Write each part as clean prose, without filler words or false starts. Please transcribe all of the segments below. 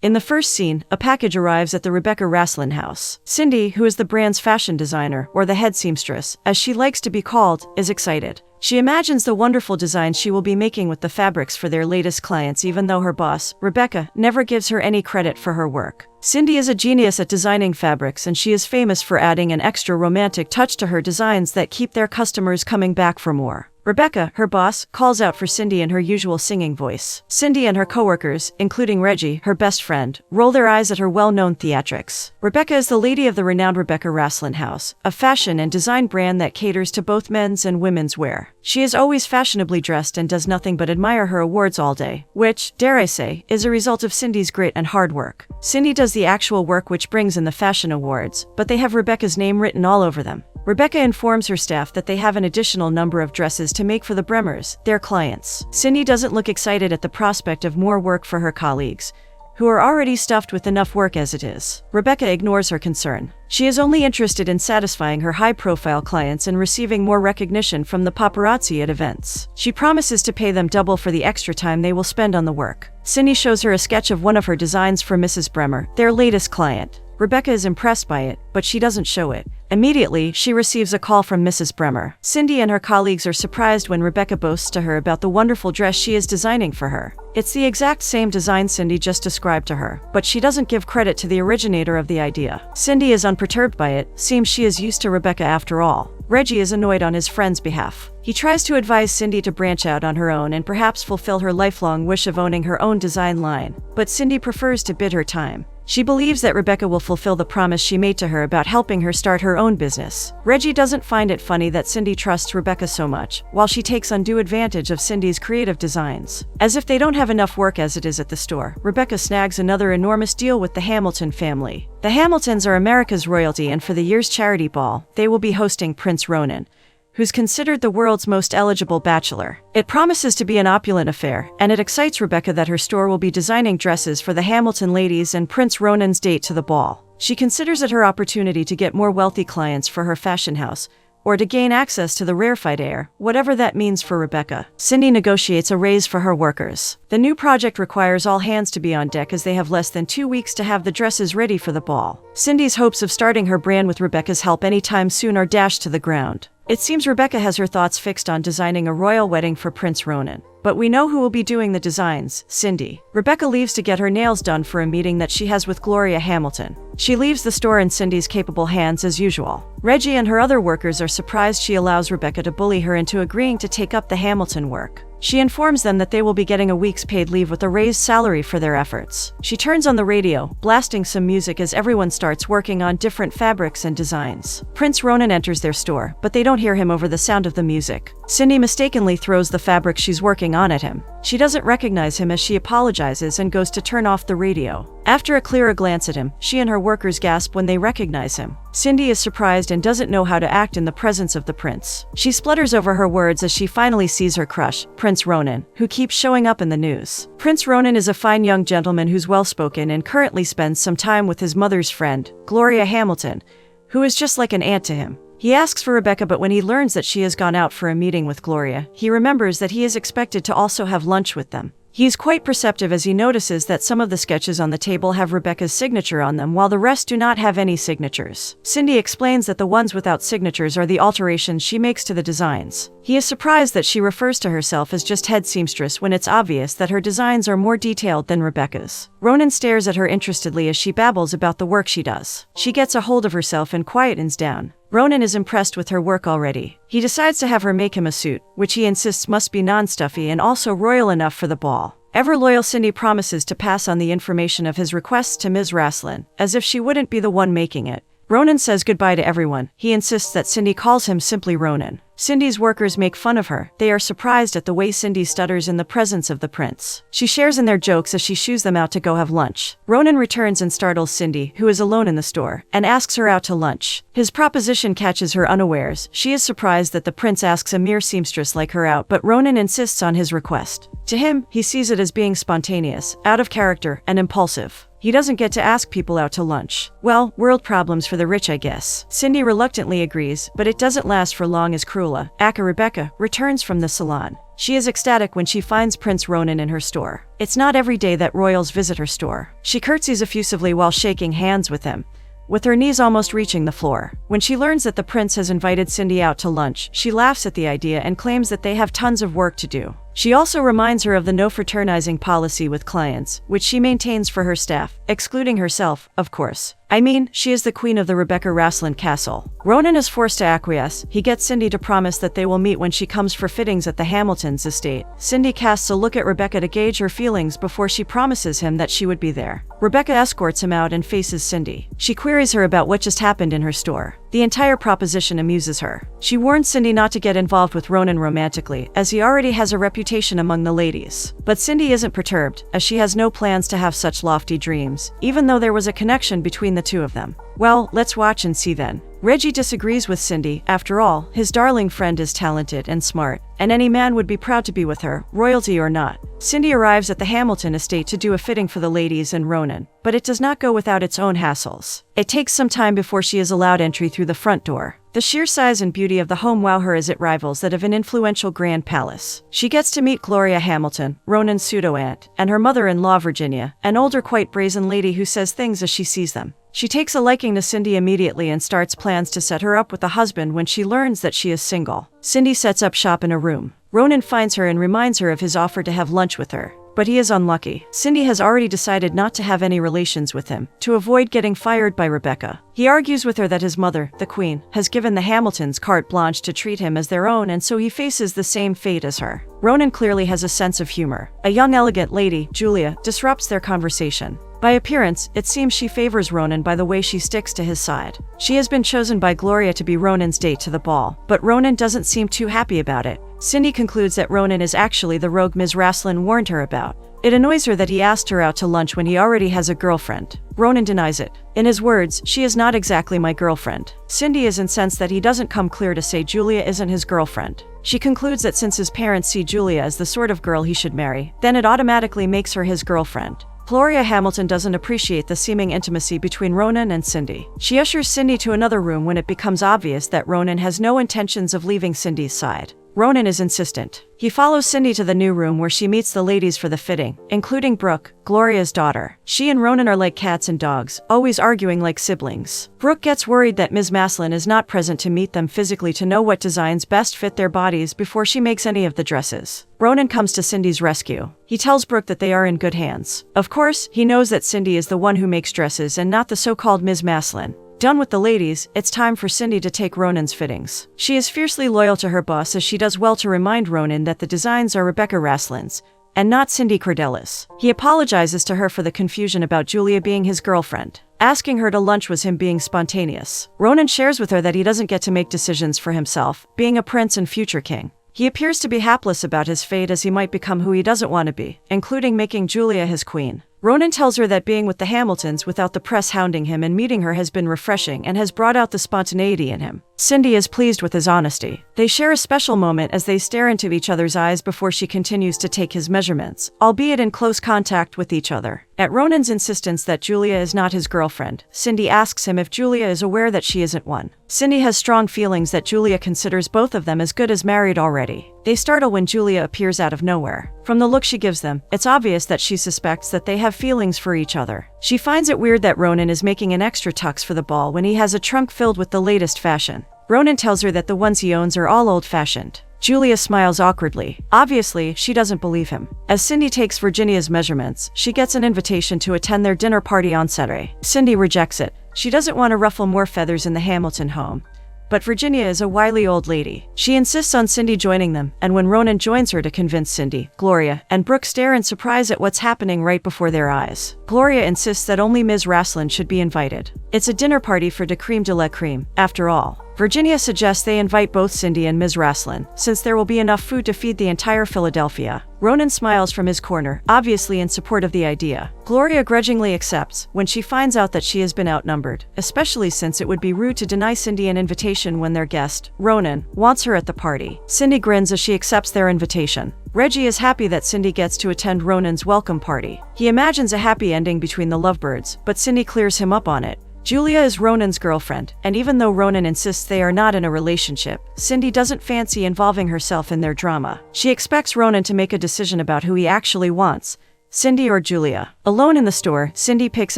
In the first scene, a package arrives at the Rebecca Raslin house. Cindy, who is the brand's fashion designer, or the head seamstress, as she likes to be called, is excited. She imagines the wonderful designs she will be making with the fabrics for their latest clients, even though her boss, Rebecca, never gives her any credit for her work. Cindy is a genius at designing fabrics, and she is famous for adding an extra romantic touch to her designs that keep their customers coming back for more. Rebecca, her boss, calls out for Cindy in her usual singing voice. Cindy and her coworkers, including Reggie, her best friend, roll their eyes at her well-known theatrics. Rebecca is the lady of the renowned Rebecca Raslin house, a fashion and design brand that caters to both men's and women's wear. She is always fashionably dressed and does nothing but admire her awards all day, which, dare I say, is a result of Cindy's grit and hard work. Cindy does the actual work which brings in the fashion awards, but they have Rebecca's name written all over them. Rebecca informs her staff that they have an additional number of dresses to make for the Bremers, their clients. Cindy doesn't look excited at the prospect of more work for her colleagues, who are already stuffed with enough work as it is. Rebecca ignores her concern. She is only interested in satisfying her high-profile clients and receiving more recognition from the paparazzi at events. She promises to pay them double for the extra time they will spend on the work. Cindy shows her a sketch of one of her designs for Mrs. Bremer, their latest client. Rebecca is impressed by it, but she doesn't show it. Immediately, she receives a call from Mrs. Bremer. Cindy and her colleagues are surprised when Rebecca boasts to her about the wonderful dress she is designing for her. It's the exact same design Cindy just described to her, but she doesn't give credit to the originator of the idea. Cindy is unperturbed by it, seems she is used to Rebecca after all. Reggie is annoyed on his friend's behalf. He tries to advise Cindy to branch out on her own and perhaps fulfill her lifelong wish of owning her own design line, but Cindy prefers to bid her time. She believes that Rebecca will fulfill the promise she made to her about helping her start her own business. Reggie doesn't find it funny that Cindy trusts Rebecca so much, while she takes undue advantage of Cindy's creative designs. As if they don't have enough work as it is at the store, Rebecca snags another enormous deal with the Hamilton family. The Hamiltons are America's royalty, and for the year's charity ball, they will be hosting Prince Ronan, who's considered the world's most eligible bachelor. It promises to be an opulent affair, and it excites Rebecca that her store will be designing dresses for the Hamilton ladies and Prince Ronan's date to the ball. She considers it her opportunity to get more wealthy clients for her fashion house, or to gain access to the rarefied air, whatever that means for Rebecca. Cindy negotiates a raise for her workers. The new project requires all hands to be on deck as they have less than 2 weeks to have the dresses ready for the ball. Cindy's hopes of starting her brand with Rebecca's help anytime soon are dashed to the ground. It seems Rebecca has her thoughts fixed on designing a royal wedding for Prince Ronan. But we know who will be doing the designs: Cindy. Rebecca leaves to get her nails done for a meeting that she has with Gloria Hamilton. She leaves the store in Cindy's capable hands as usual. Reggie and her other workers are surprised she allows Rebecca to bully her into agreeing to take up the Hamilton work. She informs them that they will be getting a week's paid leave with a raised salary for their efforts. She turns on the radio, blasting some music as everyone starts working on different fabrics and designs. Prince Ronan enters their store, but they don't hear him over the sound of the music. Cindy mistakenly throws the fabric she's working on at him. She doesn't recognize him as she apologizes and goes to turn off the radio. After a clearer glance at him, she and her workers gasp when they recognize him. Cindy is surprised and doesn't know how to act in the presence of the prince. She splutters over her words as she finally sees her crush, Prince Ronan, who keeps showing up in the news. Prince Ronan is a fine young gentleman who's well-spoken and currently spends some time with his mother's friend, Gloria Hamilton, who is just like an aunt to him. He asks for Rebecca, but when he learns that she has gone out for a meeting with Gloria, he remembers that he is expected to also have lunch with them. He is quite perceptive as he notices that some of the sketches on the table have Rebecca's signature on them while the rest do not have any signatures. Cindy explains that the ones without signatures are the alterations she makes to the designs. He is surprised that she refers to herself as just head seamstress when it's obvious that her designs are more detailed than Rebecca's. Ronan stares at her interestedly as she babbles about the work she does. She gets a hold of herself and quietens down. Ronan is impressed with her work already. He decides to have her make him a suit, which he insists must be non-stuffy and also royal enough for the ball. Ever-loyal Cindy promises to pass on the information of his requests to Ms. Raslin, as if she wouldn't be the one making it. Ronan says goodbye to everyone. He insists that Cindy calls him simply Ronan. Cindy's workers make fun of her. They are surprised at the way Cindy stutters in the presence of the prince. She shares in their jokes as she shoos them out to go have lunch. Ronan returns and startles Cindy, who is alone in the store, and asks her out to lunch. His proposition catches her unawares. She is surprised that the prince asks a mere seamstress like her out, but Ronan insists on his request. To him, he sees it as being spontaneous, out of character, and impulsive. He doesn't get to ask people out to lunch. Well, world problems for the rich, I guess. Cindy reluctantly agrees, but it doesn't last for long as Cruella, aka Rebecca, returns from the salon. She is ecstatic when she finds Prince Ronan in her store. It's not every day that royals visit her store. She curtsies effusively while shaking hands with him, with her knees almost reaching the floor. When she learns that the prince has invited Cindy out to lunch, she laughs at the idea and claims that they have tons of work to do. She also reminds her of the no fraternizing policy with clients, which she maintains for her staff, excluding herself, of course. I mean, she is the queen of the Rebecca Rasslin castle. Ronan is forced to acquiesce. He gets Cindy to promise that they will meet when she comes for fittings at the Hamiltons' estate. Cindy casts a look at Rebecca to gauge her feelings before she promises him that she would be there. Rebecca escorts him out and faces Cindy. She queries her about what just happened in her store. The entire proposition amuses her. She warns Cindy not to get involved with Ronan romantically, as he already has a reputation among the ladies. But Cindy isn't perturbed, as she has no plans to have such lofty dreams, even though there was a connection between the two of them. Well, let's watch and see then. Reggie disagrees with Cindy. After all, his darling friend is talented and smart, and any man would be proud to be with her, royalty or not. Cindy arrives at the Hamilton estate to do a fitting for the ladies and Ronan, but it does not go without its own hassles. It takes some time before she is allowed entry through the front door. The sheer size and beauty of the home wow her as it rivals that of an influential grand palace. She gets to meet Gloria Hamilton, Ronan's pseudo-aunt, and her mother-in-law Virginia, an older quite brazen lady who says things as she sees them. She takes a liking to Cindy immediately and starts plans to set her up with a husband when she learns that she is single. Cindy sets up shop in a room. Ronan finds her and reminds her of his offer to have lunch with her. But he is unlucky. Cindy has already decided not to have any relations with him, to avoid getting fired by Rebecca. He argues with her that his mother, the queen, has given the Hamiltons carte blanche to treat him as their own, and so he faces the same fate as her. Ronan clearly has a sense of humor. A young elegant lady, Julia, disrupts their conversation. By appearance, it seems she favors Ronan by the way she sticks to his side. She has been chosen by Gloria to be Ronan's date to the ball, but Ronan doesn't seem too happy about it. Cindy concludes that Ronan is actually the rogue Ms. Rasslin warned her about. It annoys her that he asked her out to lunch when he already has a girlfriend. Ronan denies it. In his words, "She is not exactly my girlfriend." Cindy is incensed that he doesn't come clear to say Julia isn't his girlfriend. She concludes that since his parents see Julia as the sort of girl he should marry, then it automatically makes her his girlfriend. Gloria Hamilton doesn't appreciate the seeming intimacy between Ronan and Cindy. She ushers Cindy to another room when it becomes obvious that Ronan has no intentions of leaving Cindy's side. Ronan is insistent. He follows Cindy to the new room where she meets the ladies for the fitting, including Brooke, Gloria's daughter. She and Ronan are like cats and dogs, always arguing like siblings. Brooke gets worried that Ms. Maslin is not present to meet them physically to know what designs best fit their bodies before she makes any of the dresses. Ronan comes to Cindy's rescue. He tells Brooke that they are in good hands. Of course, he knows that Cindy is the one who makes dresses and not the so-called Ms. Maslin. Done with the ladies, it's time for Cindy to take Ronan's fittings. She is fiercely loyal to her boss, as she does well to remind Ronan that the designs are Rebecca Rasslin's, and not Cindy Cordelis. He apologizes to her for the confusion about Julia being his girlfriend. Asking her to lunch was him being spontaneous. Ronan shares with her that he doesn't get to make decisions for himself, being a prince and future king. He appears to be hapless about his fate, as he might become who he doesn't want to be, including making Julia his queen. Ronan tells her that being with the Hamiltons without the press hounding him and meeting her has been refreshing and has brought out the spontaneity in him. Cindy is pleased with his honesty. They share a special moment as they stare into each other's eyes before she continues to take his measurements, albeit in close contact with each other. At Ronan's insistence that Julia is not his girlfriend, Cindy asks him if Julia is aware that she isn't one. Cindy has strong feelings that Julia considers both of them as good as married already. They startle when Julia appears out of nowhere. From the look she gives them, it's obvious that she suspects that they have feelings for each other. She finds it weird that Ronan is making an extra tux for the ball when he has a trunk filled with the latest fashion. Ronan tells her that the ones he owns are all old-fashioned. Julia smiles awkwardly. Obviously, she doesn't believe him. As Cindy takes Virginia's measurements, she gets an invitation to attend their dinner party on Saturday. Cindy rejects it. She doesn't want to ruffle more feathers in the Hamilton home. But Virginia is a wily old lady. She insists on Cindy joining them, and when Ronan joins her to convince Cindy, Gloria and Brooke stare in surprise at what's happening right before their eyes. Gloria insists that only Ms. Rasslin should be invited. It's a dinner party for de creme de la creme, after all. Virginia suggests they invite both Cindy and Ms. Rasslin, since there will be enough food to feed the entire Philadelphia. Ronan smiles from his corner, obviously in support of the idea. Gloria grudgingly accepts when she finds out that she has been outnumbered, especially since it would be rude to deny Cindy an invitation when their guest, Ronan, wants her at the party. Cindy grins as she accepts their invitation. Reggie is happy that Cindy gets to attend Ronan's welcome party. He imagines a happy ending between the lovebirds, but Cindy clears him up on it. Julia is Ronan's girlfriend, and even though Ronan insists they are not in a relationship, Cindy doesn't fancy involving herself in their drama. She expects Ronan to make a decision about who he actually wants, Cindy or Julia. Alone in the store, Cindy picks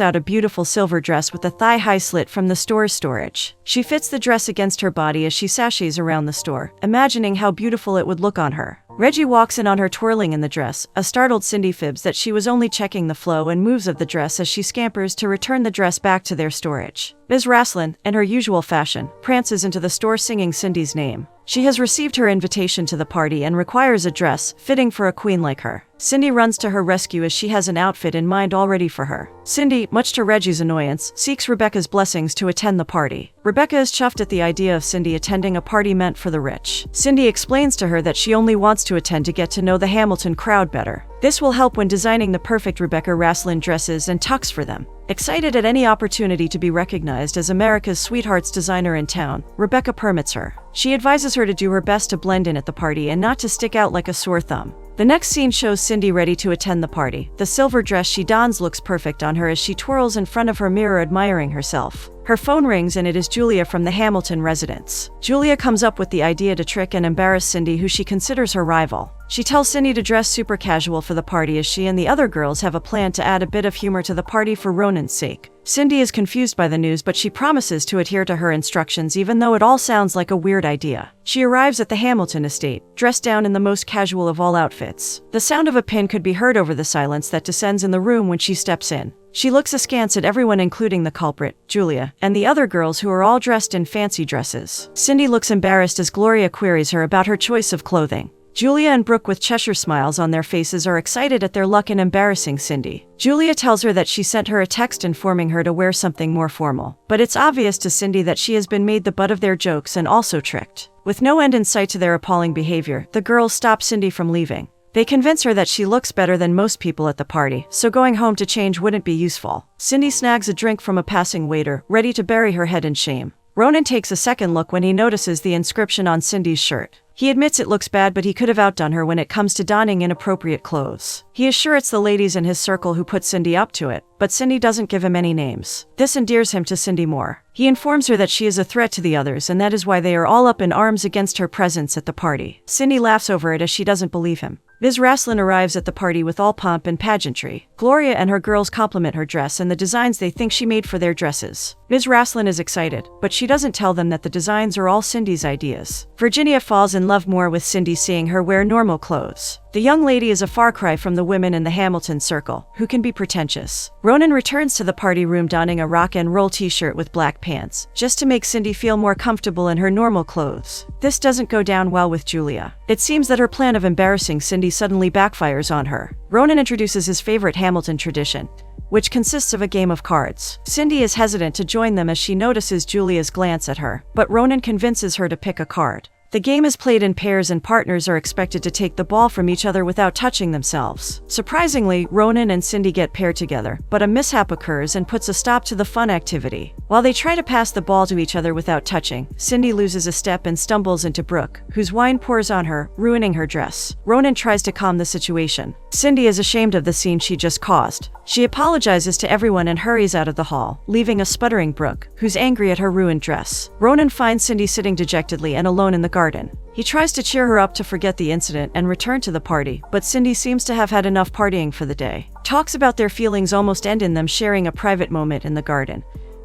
out a beautiful silver dress with a thigh-high slit from the store's storage. She fits the dress against her body as she sashays around the store, imagining how beautiful it would look on her. Reggie walks in on her twirling in the dress. A startled Cindy fibs that she was only checking the flow and moves of the dress as she scampers to return the dress back to their storage. Ms. Raslin, in her usual fashion, prances into the store singing Cindy's name. She has received her invitation to the party and requires a dress fitting for a queen like her. Cindy runs to her rescue as she has an outfit in mind already for her. Cindy, much to Reggie's annoyance, seeks Rebecca's blessings to attend the party. Rebecca is chuffed at the idea of Cindy attending a party meant for the rich. Cindy explains to her that she only wants to attend to get to know the Hamilton crowd better. This will help when designing the perfect Rebecca Raslin dresses and tux for them. Excited at any opportunity to be recognized as America's sweethearts designer in town, Rebecca permits her. She advises her to do her best to blend in at the party and not to stick out like a sore thumb. The next scene shows Cindy ready to attend the party. The silver dress she dons looks perfect on her as she twirls in front of her mirror admiring herself. Her phone rings and it is Julia from the Hamilton residence. Julia comes up with the idea to trick and embarrass Cindy, who she considers her rival. She tells Cindy to dress super casual for the party as she and the other girls have a plan to add a bit of humor to the party for Ronan's sake. Cindy is confused by the news, but she promises to adhere to her instructions even though it all sounds like a weird idea. She arrives at the Hamilton estate, dressed down in the most casual of all outfits. The sound of a pin could be heard over the silence that descends in the room when she steps in. She looks askance at everyone, including the culprit, Julia, and the other girls who are all dressed in fancy dresses. Cindy looks embarrassed as Gloria queries her about her choice of clothing. Julia and Brooke, with Cheshire smiles on their faces, are excited at their luck in embarrassing Cindy. Julia tells her that she sent her a text informing her to wear something more formal. But it's obvious to Cindy that she has been made the butt of their jokes and also tricked. With no end in sight to their appalling behavior, the girls stop Cindy from leaving. They convince her that she looks better than most people at the party, so going home to change wouldn't be useful. Cindy snags a drink from a passing waiter, ready to bury her head in shame. Ronan takes a second look when he notices the inscription on Cindy's shirt. He admits it looks bad, but he could have outdone her when it comes to donning inappropriate clothes. He is sure it's the ladies in his circle who put Cindy up to it, but Cindy doesn't give him any names. This endears him to Cindy more. He informs her that she is a threat to the others, and that is why they are all up in arms against her presence at the party. Cindy laughs over it as she doesn't believe him. Ms. Raslin arrives at the party with all pomp and pageantry. Gloria and her girls compliment her dress and the designs they think she made for their dresses. Ms. Raslin is excited, but she doesn't tell them that the designs are all Cindy's ideas. Virginia falls in love more with Cindy seeing her wear normal clothes. The young lady is a far cry from the women in the Hamilton circle, who can be pretentious. Ronan returns to the party room donning a rock and roll t-shirt with black pants, just to make Cindy feel more comfortable in her normal clothes. This doesn't go down well with Julia. It seems that her plan of embarrassing Cindy suddenly backfires on her. Ronan introduces his favorite Hamilton tradition, which consists of a game of cards. Cindy is hesitant to join them as she notices Julia's glance at her, but Ronan convinces her to pick a card. The game is played in pairs and partners are expected to take the ball from each other without touching themselves. Surprisingly, Ronan and Cindy get paired together, but a mishap occurs and puts a stop to the fun activity. While they try to pass the ball to each other without touching, Cindy loses a step and stumbles into Brooke, whose wine pours on her, ruining her dress. Ronan tries to calm the situation. Cindy is ashamed of the scene she just caused. She apologizes to everyone and hurries out of the hall, leaving a sputtering Brooke, who's angry at her ruined dress. Ronan finds Cindy sitting dejectedly and alone in the garden. He tries to cheer her up to forget the incident and return to the party, but Cindy seems to have had enough partying for the day. Talks about their feelings almost end in them sharing a private moment in the garden,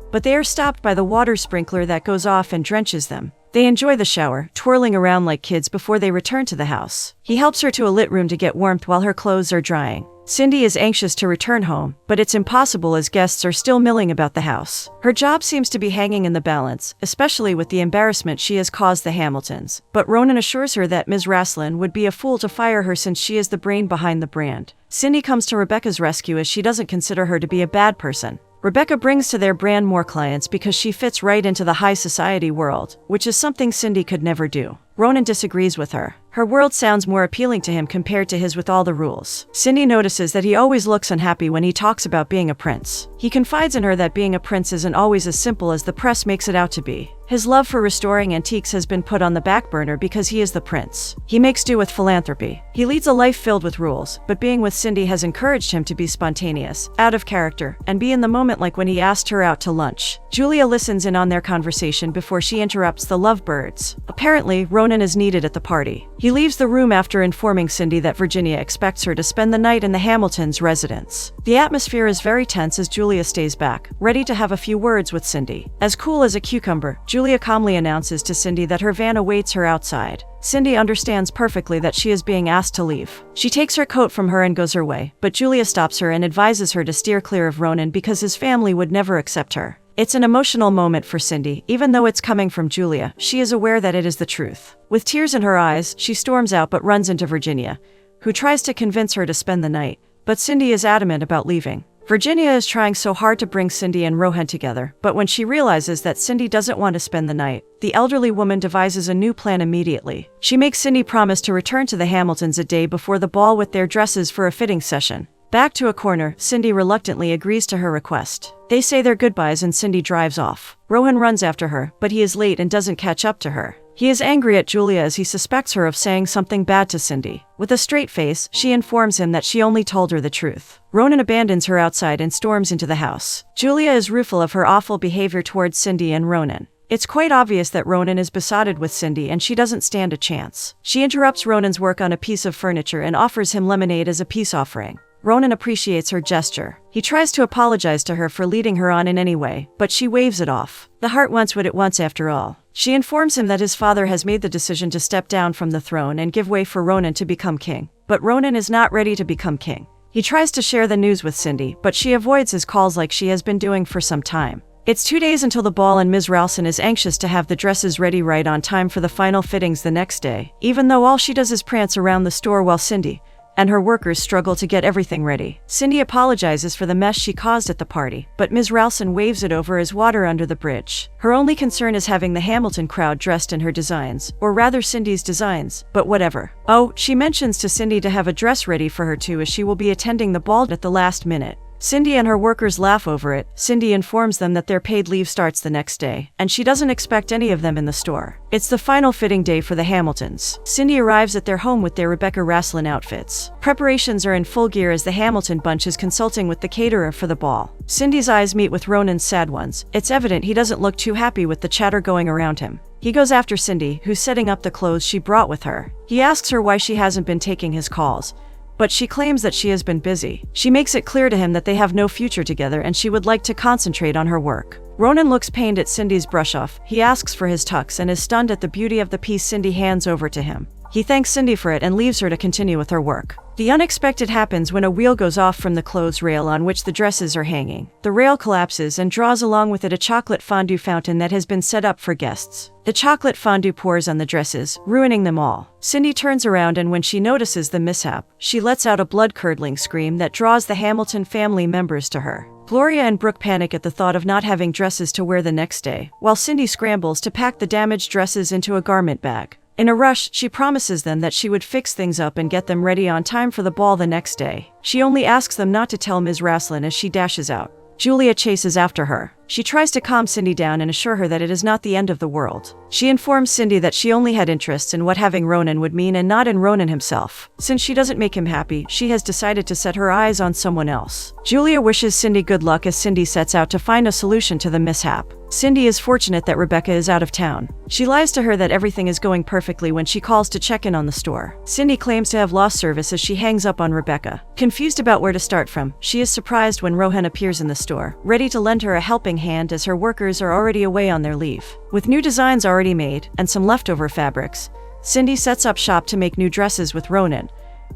but they are stopped by the water sprinkler that goes off and drenches them. They enjoy the shower, twirling around like kids before they return to the house. He helps her to a lit room to get warmth while her clothes are drying. Cindy is anxious to return home, but it's impossible as guests are still milling about the house. Her job seems to be hanging in the balance, especially with the embarrassment she has caused the Hamiltons. But Ronan assures her that Ms. Raslin would be a fool to fire her since she is the brain behind the brand. Cindy comes to Rebecca's rescue as she doesn't consider her to be a bad person. Rebecca brings to their brand more clients because she fits right into the high society world, which is something Cindy could never do. Ronan disagrees with her. Her world sounds more appealing to him compared to his with all the rules. Cindy notices that he always looks unhappy when he talks about being a prince. He confides in her that being a prince isn't always as simple as the press makes it out to be. His love for restoring antiques has been put on the back burner because he is the prince. He makes do with philanthropy. He leads a life filled with rules, but being with Cindy has encouraged him to be spontaneous, out of character, and be in the moment, like when he asked her out to lunch. Julia listens in on their conversation before she interrupts the lovebirds. Apparently, Ronan is needed at the party. He leaves the room after informing Cindy that Virginia expects her to spend the night in the Hamiltons' residence. The atmosphere is very tense as Julia stays back, ready to have a few words with Cindy. As cool as a cucumber, Julia calmly announces to Cindy that her van awaits her outside. Cindy understands perfectly that she is being asked to leave. She takes her coat from her and goes her way, but Julia stops her and advises her to steer clear of Ronan because his family would never accept her. It's an emotional moment for Cindy. Even though it's coming from Julia, she is aware that it is the truth. With tears in her eyes, she storms out but runs into Virginia, who tries to convince her to spend the night, but Cindy is adamant about leaving. Virginia is trying so hard to bring Cindy and Rohan together, but when she realizes that Cindy doesn't want to spend the night, the elderly woman devises a new plan immediately. She makes Cindy promise to return to the Hamiltons a day before the ball with their dresses for a fitting session. Back to a corner, Cindy reluctantly agrees to her request. They say their goodbyes and Cindy drives off. Rohan runs after her, but he is late and doesn't catch up to her. He is angry at Julia as he suspects her of saying something bad to Cindy. With a straight face, she informs him that she only told her the truth. Ronan abandons her outside and storms into the house. Julia is rueful of her awful behavior towards Cindy and Ronan. It's quite obvious that Ronan is besotted with Cindy and she doesn't stand a chance. She interrupts Ronan's work on a piece of furniture and offers him lemonade as a peace offering. Ronan appreciates her gesture. He tries to apologize to her for leading her on in any way, but she waves it off. The heart wants what it wants after all. She informs him that his father has made the decision to step down from the throne and give way for Ronan to become king. But Ronan is not ready to become king. He tries to share the news with Cindy, but she avoids his calls like she has been doing for some time. It's 2 days until the ball and Ms. Ralston is anxious to have the dresses ready right on time for the final fittings the next day, even though all she does is prance around the store while Cindy and her workers struggle to get everything ready. Cindy apologizes for the mess she caused at the party, but Ms. Ralston waves it over as water under the bridge. Her only concern is having the Hamilton crowd dressed in her designs, or rather Cindy's designs, but whatever. Oh, she mentions to Cindy to have a dress ready for her too as she will be attending the ball at the last minute. Cindy and her workers laugh over it. Cindy informs them that their paid leave starts the next day, and she doesn't expect any of them in the store. It's the final fitting day for the Hamiltons. Cindy arrives at their home with their Rebecca Raslin outfits. Preparations are in full gear as the Hamilton bunch is consulting with the caterer for the ball. Cindy's eyes meet with Ronan's sad ones. It's evident he doesn't look too happy with the chatter going around him. He goes after Cindy, who's setting up the clothes she brought with her. He asks her why she hasn't been taking his calls, but she claims that she has been busy. She makes it clear to him that they have no future together and she would like to concentrate on her work. Ronan looks pained at Cindy's brush-off. He asks for his tux and is stunned at the beauty of the piece Cindy hands over to him. He thanks Cindy for it and leaves her to continue with her work. The unexpected happens when a wheel goes off from the clothes rail on which the dresses are hanging. The rail collapses and draws along with it a chocolate fondue fountain that has been set up for guests. The chocolate fondue pours on the dresses, ruining them all. Cindy turns around and when she notices the mishap, she lets out a blood-curdling scream that draws the Hamilton family members to her. Gloria and Brooke panic at the thought of not having dresses to wear the next day, while Cindy scrambles to pack the damaged dresses into a garment bag. In a rush, she promises them that she would fix things up and get them ready on time for the ball the next day. She only asks them not to tell Ms. Raslin as she dashes out. Julia chases after her. She tries to calm Cindy down and assure her that it is not the end of the world. She informs Cindy that she only had interests in what having Ronan would mean and not in Ronan himself. Since she doesn't make him happy, she has decided to set her eyes on someone else. Julia wishes Cindy good luck as Cindy sets out to find a solution to the mishap. Cindy is fortunate that Rebecca is out of town. She lies to her that everything is going perfectly when she calls to check in on the store. Cindy claims to have lost service as she hangs up on Rebecca. Confused about where to start from, she is surprised when Rohan appears in the store, ready to lend her a helping hand as her workers are already away on their leave. With new designs already made, and some leftover fabrics, Cindy sets up shop to make new dresses with Ronan,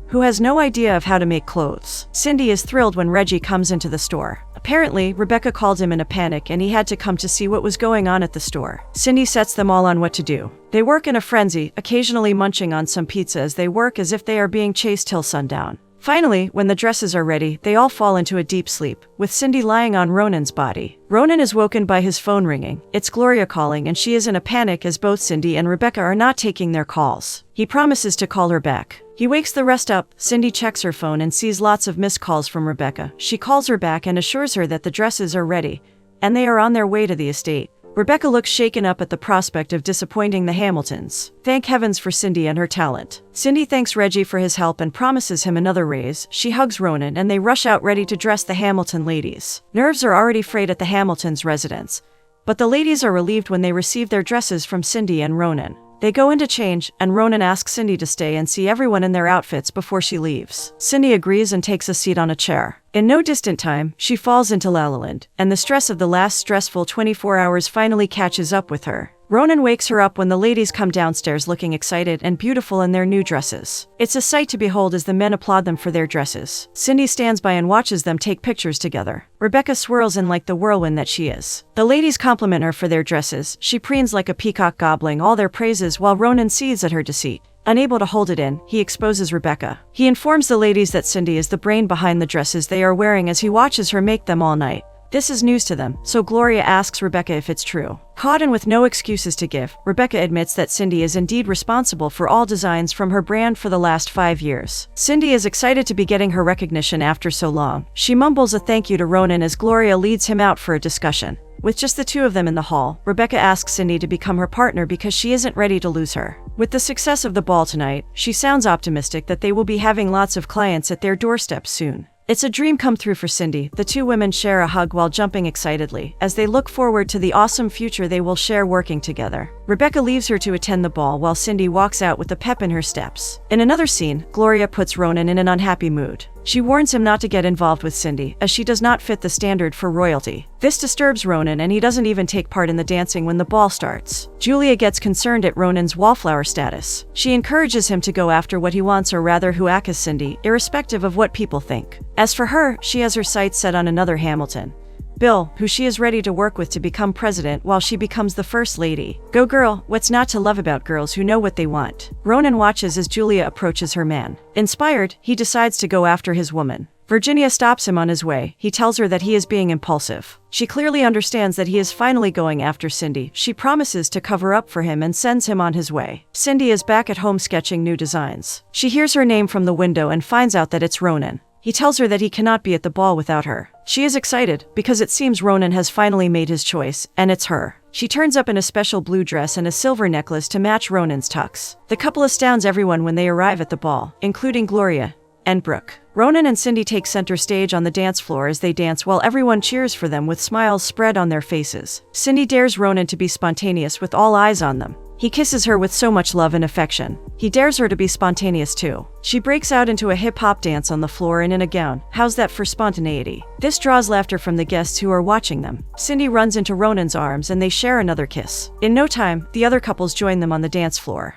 who has no idea of how to make clothes. Cindy is thrilled when Reggie comes into the store. Apparently, Rebecca called him in a panic and he had to come to see what was going on at the store. Cindy sets them all on what to do. They work in a frenzy, occasionally munching on some pizza as they work as if they are being chased till sundown. Finally, when the dresses are ready, they all fall into a deep sleep, with Cindy lying on Ronan's body. Ronan is woken by his phone ringing. It's Gloria calling and she is in a panic as both Cindy and Rebecca are not taking their calls. He promises to call her back. He wakes the rest up. Cindy checks her phone and sees lots of missed calls from Rebecca. She calls her back and assures her that the dresses are ready, and they are on their way to the estate. Rebecca looks shaken up at the prospect of disappointing the Hamiltons. Thank heavens for Cindy and her talent. Cindy thanks Reggie for his help and promises him another raise. She hugs Ronan and they rush out ready to dress the Hamilton ladies. Nerves are already frayed at the Hamiltons' residence, but the ladies are relieved when they receive their dresses from Cindy and Ronan. They go in to change, and Ronan asks Cindy to stay and see everyone in their outfits before she leaves. Cindy agrees and takes a seat on a chair. In no distant time, she falls into La La Land, and the stress of the last stressful 24 hours finally catches up with her. Ronan wakes her up when the ladies come downstairs looking excited and beautiful in their new dresses. It's a sight to behold as the men applaud them for their dresses. Cindy stands by and watches them take pictures together. Rebecca swirls in like the whirlwind that she is. The ladies compliment her for their dresses. She preens like a peacock, gobbling all their praises while Ronan seethes at her deceit. Unable to hold it in, he exposes Rebecca. He informs the ladies that Cindy is the brain behind the dresses they are wearing as he watches her make them all night. This is news to them, so Gloria asks Rebecca if it's true. Caught and with no excuses to give, Rebecca admits that Cindy is indeed responsible for all designs from her brand for the last 5 years. Cindy is excited to be getting her recognition after so long. She mumbles a thank you to Ronan as Gloria leads him out for a discussion. With just the two of them in the hall, Rebecca asks Cindy to become her partner because she isn't ready to lose her. With the success of the ball tonight, she sounds optimistic that they will be having lots of clients at their doorstep soon. It's a dream come true for Cindy. The two women share a hug while jumping excitedly, as they look forward to the awesome future they will share working together. Rebecca leaves her to attend the ball while Cindy walks out with a pep in her steps. In another scene, Gloria puts Ronan in an unhappy mood. She warns him not to get involved with Cindy, as she does not fit the standard for royalty. This disturbs Ronan and he doesn't even take part in the dancing when the ball starts. Julia gets concerned at Ronan's wallflower status. She encourages him to go after what he wants, or rather who acts Cindy, irrespective of what people think. As for her, she has her sights set on another Hamilton, Bill, who she is ready to work with to become president while she becomes the first lady. Go girl, what's not to love about girls who know what they want? Ronan watches as Julia approaches her man. Inspired, he decides to go after his woman. Virginia stops him on his way. He tells her that he is being impulsive. She clearly understands that he is finally going after Cindy. She promises to cover up for him and sends him on his way. Cindy is back at home sketching new designs. She hears her name from the window and finds out that it's Ronan. He tells her that he cannot be at the ball without her. She is excited, because it seems Ronan has finally made his choice, and it's her. She turns up in a special blue dress and a silver necklace to match Ronan's tux. The couple astounds everyone when they arrive at the ball, including Gloria and Brooke. Ronan and Cindy take center stage on the dance floor as they dance while everyone cheers for them with smiles spread on their faces. Cindy dares Ronan to be spontaneous with all eyes on them. He kisses her with so much love and affection. He dares her to be spontaneous too. She breaks out into a hip-hop dance on the floor and in a gown. How's that for spontaneity? This draws laughter from the guests who are watching them. Cindy runs into Ronan's arms and they share another kiss. In no time, the other couples join them on the dance floor.